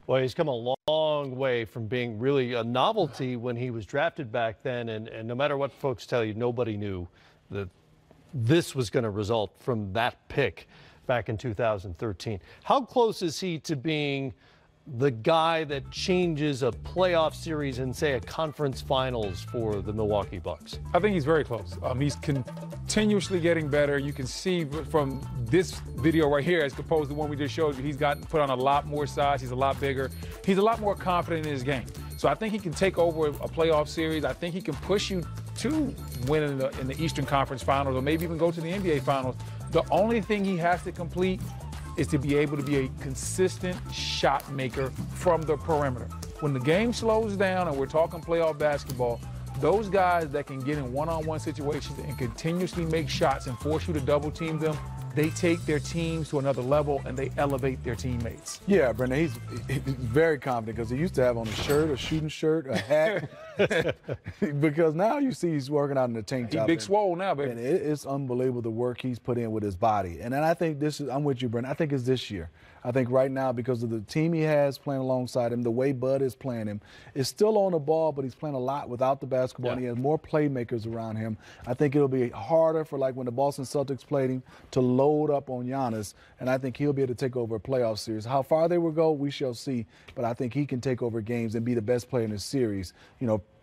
Well, he's come a long way from being really a novelty when he was drafted back then. And no matter what folks tell you, nobody knew that this was going to result from that pick back in 2013. How close is he to being the guy that changes a playoff series and, say, a conference finals for the Milwaukee Bucks? I think he's very close. He's continuously getting better. You can see from this video right here, as opposed to the one we just showed you, he's gotten put on a lot more size. He's a lot bigger. He's a lot more confident in his game. So I think he can take over a playoff series. I think he can push you to win in the Eastern Conference Finals, or maybe even go to the NBA Finals. The only thing he has to complete is to be able to be a consistent shot maker from the perimeter. When the game slows down and we're talking playoff basketball, those guys that can get in one-on-one situations and continuously make shots and force you to double team them, they take their teams to another level and they elevate their teammates. Yeah, Brendan, he's very confident because he used to have on a shirt, a shooting shirt, a hat. Because now you see he's working out in the tank top. He's big swole now, baby. And it's unbelievable the work he's put in with his body. And then I think I'm with you, Brendan. I think it's this year. I think right now, because of the team he has playing alongside him, the way Bud is playing him, is still on the ball, but he's playing a lot without the basketball, and he has more playmakers around him. I think it'll be harder for, like when the Boston Celtics played him, to load up on Giannis, and I think he'll be able to take over a playoff series. How far they will go, we shall see, but I think he can take over games and be the best player in the series,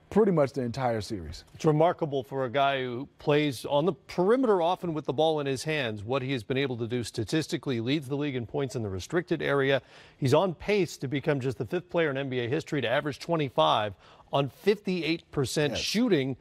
pretty much the entire series. It's remarkable for a guy who plays on the perimeter often with the ball in his hands, what he has been able to do statistically. Leads the league in points in the restricted area. He's on pace to become just the 5th player in NBA history to average 25 on 58% shooting.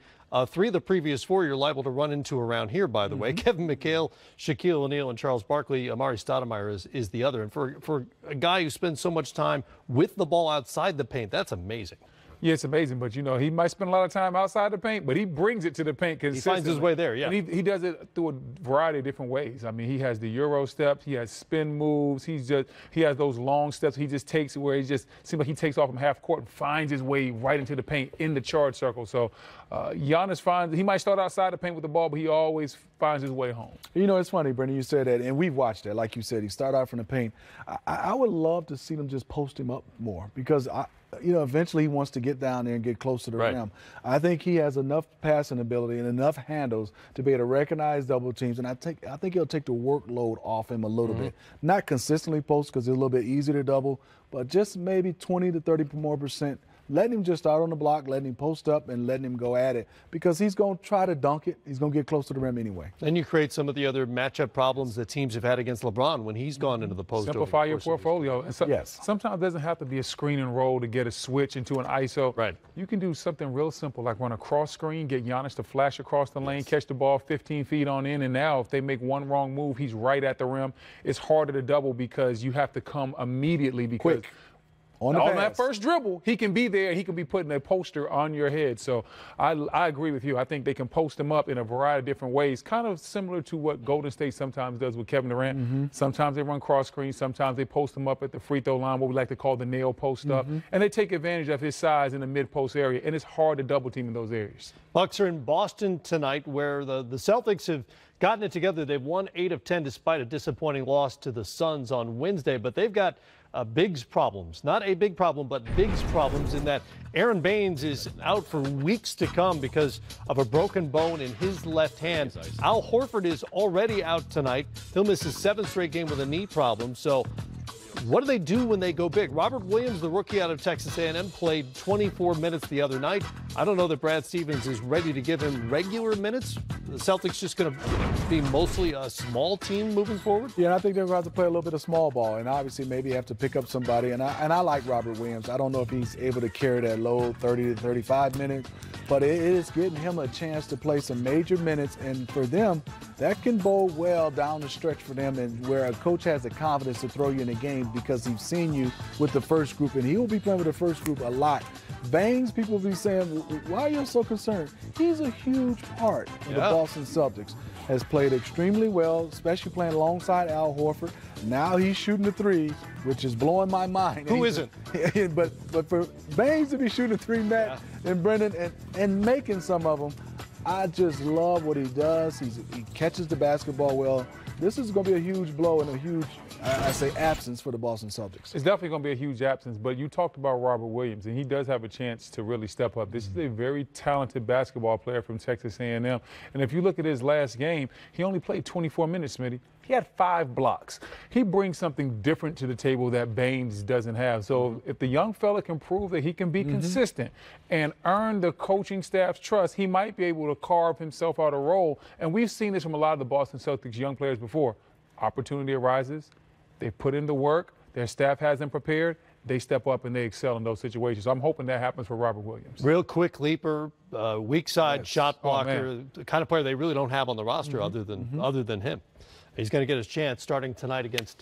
3 of the previous 4 you're liable to run into around here, by the way. Kevin McHale, Shaquille O'Neal, and Charles Barkley. Amari Stoudemire is the other. And for a guy who spends so much time with the ball outside the paint, that's amazing. Yeah, it's amazing, but he might spend a lot of time outside the paint, but he brings it to the paint consistently. He finds his way there, yeah. And he does it through a variety of different ways. I mean, he has the Euro steps, he has spin moves, he has those long steps. He just takes it where he just seems like he takes off from half court and finds his way right into the paint in the charge circle. So Giannis he might start outside the paint with the ball, but he always finds his way home. It's funny, Brendan, you said that, and we've watched that. Like you said, he started out from the paint. I would love to see them just post him up more because eventually he wants to get down there and get close to the rim. I think he has enough passing ability and enough handles to be able to recognize double teams, and I think he'll take the workload off him a little bit. Not consistently post because it's a little bit easier to double, but just maybe 20 to 30% more. Letting him just start on the block, letting him post up, and letting him go at it because he's going to try to dunk it. He's going to get close to the rim anyway. And you create some of the other matchup problems that teams have had against LeBron when he's gone into the post. Simplify your portfolio. And sometimes it doesn't have to be a screen and roll to get a switch into an ISO. Right. You can do something real simple like run a cross screen, get Giannis to flash across the lane, catch the ball 15 feet on in, and now if they make one wrong move, he's right at the rim. It's harder to double because you have to come immediately because quick. On that first dribble, he can be there. He can be putting a poster on your head. So I agree with you. I think they can post him up in a variety of different ways, kind of similar to what Golden State sometimes does with Kevin Durant. Sometimes they run cross screens. Sometimes they post him up at the free throw line, what we like to call the nail post up. And they take advantage of his size in the mid-post area, and it's hard to double team in those areas. Bucks are in Boston tonight where the Celtics have gotten it together. They've won 8 of 10 despite a disappointing loss to the Suns on Wednesday, but they've got Biggs problems. Not a big problem, but Biggs problems in that Aaron Baines is out for weeks to come because of a broken bone in his left hand. Al Horford is already out tonight. He'll miss his 7th straight game with a knee problem. So what do they do when they go big? Robert Williams, the rookie out of Texas A&M, played 24 minutes the other night. I don't know that Brad Stevens is ready to give him regular minutes. The Celtics just going to be mostly a small team moving forward? Yeah, and I think they're going to have to play a little bit of small ball, and obviously maybe have to pick up somebody. And I like Robert Williams. I don't know if he's able to carry that load 30 to 35 minutes, but it is getting him a chance to play some major minutes. And for them, that can bode well down the stretch for them, and where a coach has the confidence to throw you in the game because he's seen you with the first group, and he will be playing with the first group a lot. Baines, people will be saying, why are you so concerned? He's a huge part of the Boston Celtics. Has played extremely well, especially playing alongside Al Horford. Now he's shooting the 3, which is blowing my mind. Who isn't? but for Baines to be shooting the 3, Matt and Brendan, and making some of them, I just love what he does. He catches the basketball well. This is going to be a huge blow and a huge I say absence for the Boston Celtics. It's definitely going to be a huge absence, but you talked about Robert Williams, and he does have a chance to really step up. This is a very talented basketball player from Texas A&M, and if you look at his last game, he only played 24 minutes, Smitty. He had 5 blocks. He brings something different to the table that Baines doesn't have. So if the young fella can prove that he can be consistent and earn the coaching staff's trust, he might be able to carve himself out a role. And we've seen this from a lot of the Boston Celtics young players before. Opportunity arises, they put in the work, their staff has them prepared, they step up and they excel in those situations. So I'm hoping that happens for Robert Williams. Real quick leaper, weak side shot blocker, the kind of player they really don't have on the roster other than him. He's going to get his chance starting tonight against